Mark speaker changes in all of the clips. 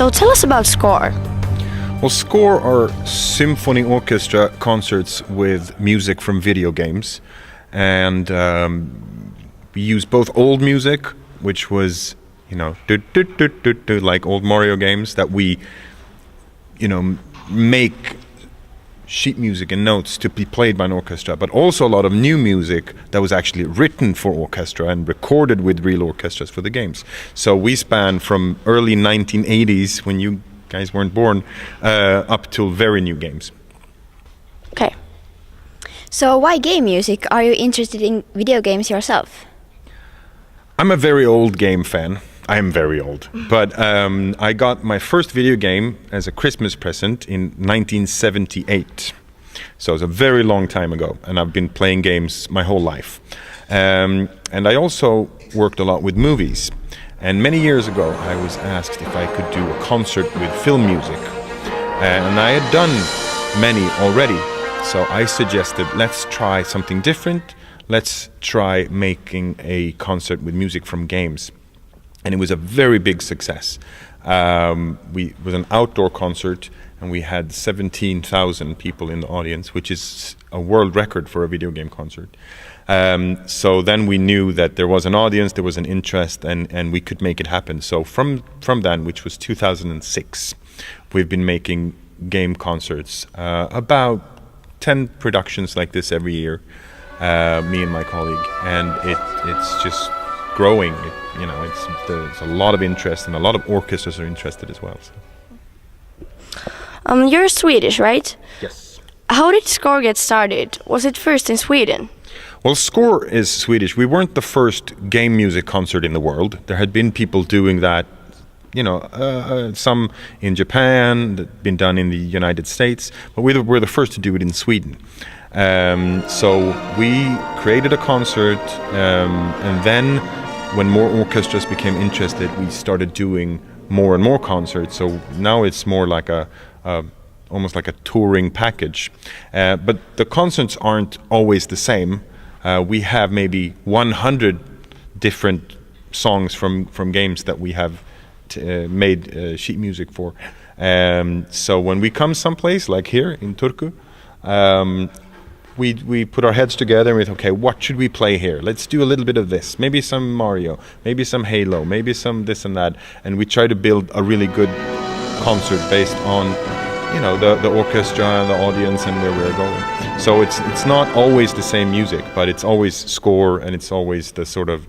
Speaker 1: So tell us about SCORE.
Speaker 2: Well, SCORE are symphony orchestra concerts with music from video games. And we use both old music, which was, like old Mario games, that we, make sheet music and notes to be played by an orchestra, but also a lot of new music that was actually written for orchestra and recorded with real orchestras for the games. So we span from early 1980s, when you guys weren't born, up till very new games.
Speaker 1: Okay. So why game music? Are you interested in video games yourself?
Speaker 2: I'm a very old game fan. I am very old. But I got my first video game as a Christmas present in 1978. So it's a very long time ago. And I've been playing games my whole life. And I also worked a lot with movies. And many years ago, I was asked if I could do a concert with film music. And I had done many already. So I suggested, let's try something different. Let's try making a concert with music from games. And it was a very big success. It was an outdoor concert, and we had 17,000 people in the audience, which is a world record for a video game concert. So then we knew that there was an audience, there was an interest, and we could make it happen. So from then, which was 2006, we've been making game concerts, about 10 productions like this every year, me and my colleague, and it's just growing. There's a lot of interest, and a lot of orchestras are interested as well. So.
Speaker 1: You're Swedish, right?
Speaker 2: Yes.
Speaker 1: How did SCORE get started? Was it first in Sweden?
Speaker 2: Well, SCORE is Swedish. We weren't the first game music concert in the world. There had been people doing that, some in Japan, that been done in the United States, but we were the first to do it in Sweden. So we created a concert, and then when more orchestras became interested, we started doing more and more concerts. So now it's more like almost like a touring package. But the concerts aren't always the same. We have maybe 100 different songs from games that we have made sheet music for. So when we come someplace like here in Turku, we put our heads together and we thought, okay, what should we play here? Let's do a little bit of this, maybe some Mario, maybe some Halo, maybe some this and that, and we try to build a really good concert based on the orchestra and the audience and where we're going. So it's not always the same music, but it's always SCORE, and it's always the sort of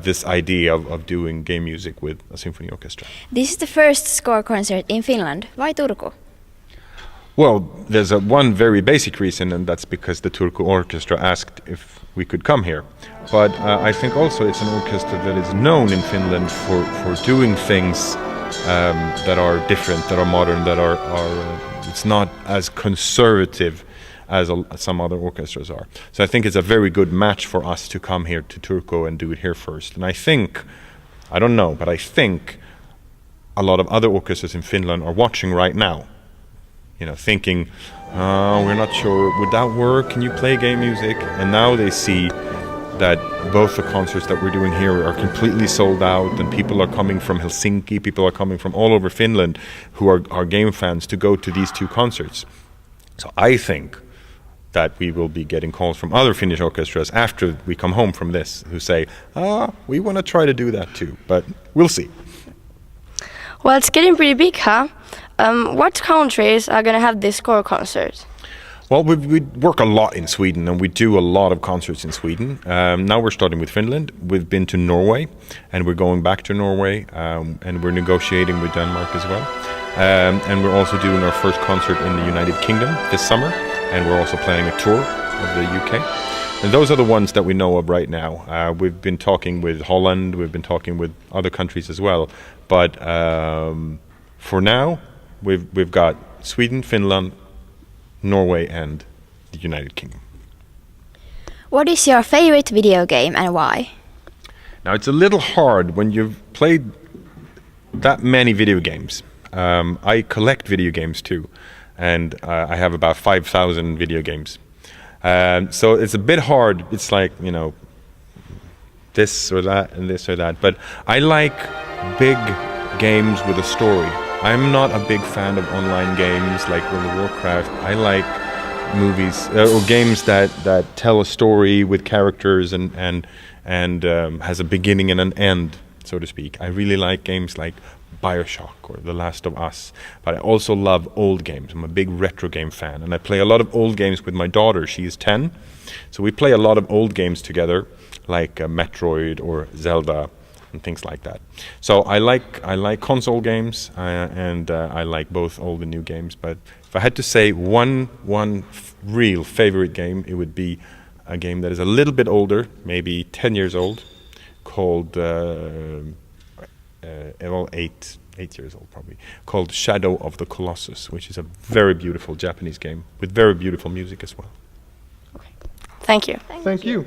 Speaker 2: this idea of doing game music with a symphony orchestra.
Speaker 1: This is the first SCORE concert in Finland. Why Turku?
Speaker 2: Well, there's one very basic reason, and that's because the Turku Orchestra asked if we could come here. But I think also it's an orchestra that is known in Finland for doing things that are different, that are modern, that are it's not as conservative as some other orchestras are. So I think it's a very good match for us to come here to Turku and do it here first. And I think, I don't know, but I think a lot of other orchestras in Finland are watching right now, thinking, we're not sure, would that work? Can you play game music? And now they see that both the concerts that we're doing here are completely sold out, and people are coming from Helsinki, people are coming from all over Finland who are game fans to go to these two concerts. So I think that we will be getting calls from other Finnish orchestras after we come home from this who say, we want to try to do that too, but we'll see.
Speaker 1: Well, it's getting pretty big, huh? What countries are going to have this SCORE concert?
Speaker 2: Well, we work a lot in Sweden, and we do a lot of concerts in Sweden. Now we're starting with Finland. We've been to Norway, and we're going back to Norway, and we're negotiating with Denmark as well. And we're also doing our first concert in the United Kingdom this summer, and we're also planning a tour of the UK. And those are the ones that we know of right now. We've been talking with Holland, we've been talking with other countries as well, but for now, we've got Sweden, Finland, Norway, and the United Kingdom.
Speaker 1: What is your favorite video game and why?
Speaker 2: Now, it's a little hard when you've played that many video games. I collect video games too, and I have about 5,000 video games. So it's a bit hard. It's like, this or that and this or that. But I like big games with a story. I'm not a big fan of online games like World of Warcraft. I like movies or games that tell a story with characters and has a beginning and an end, so to speak. I really like games like BioShock or The Last of Us, but I also love old games. I'm a big retro game fan, and I play a lot of old games with my daughter. She is 10, so we play a lot of old games together, like Metroid or Zelda and things like that. So I like console games, and I like both old and new games. But if I had to say one real favorite game, it would be a game that is a little bit older, maybe 10 years old, called 8 years old probably, called Shadow of the Colossus, which is a very beautiful Japanese game with very beautiful music as well.
Speaker 1: Thank you.
Speaker 3: Thank you.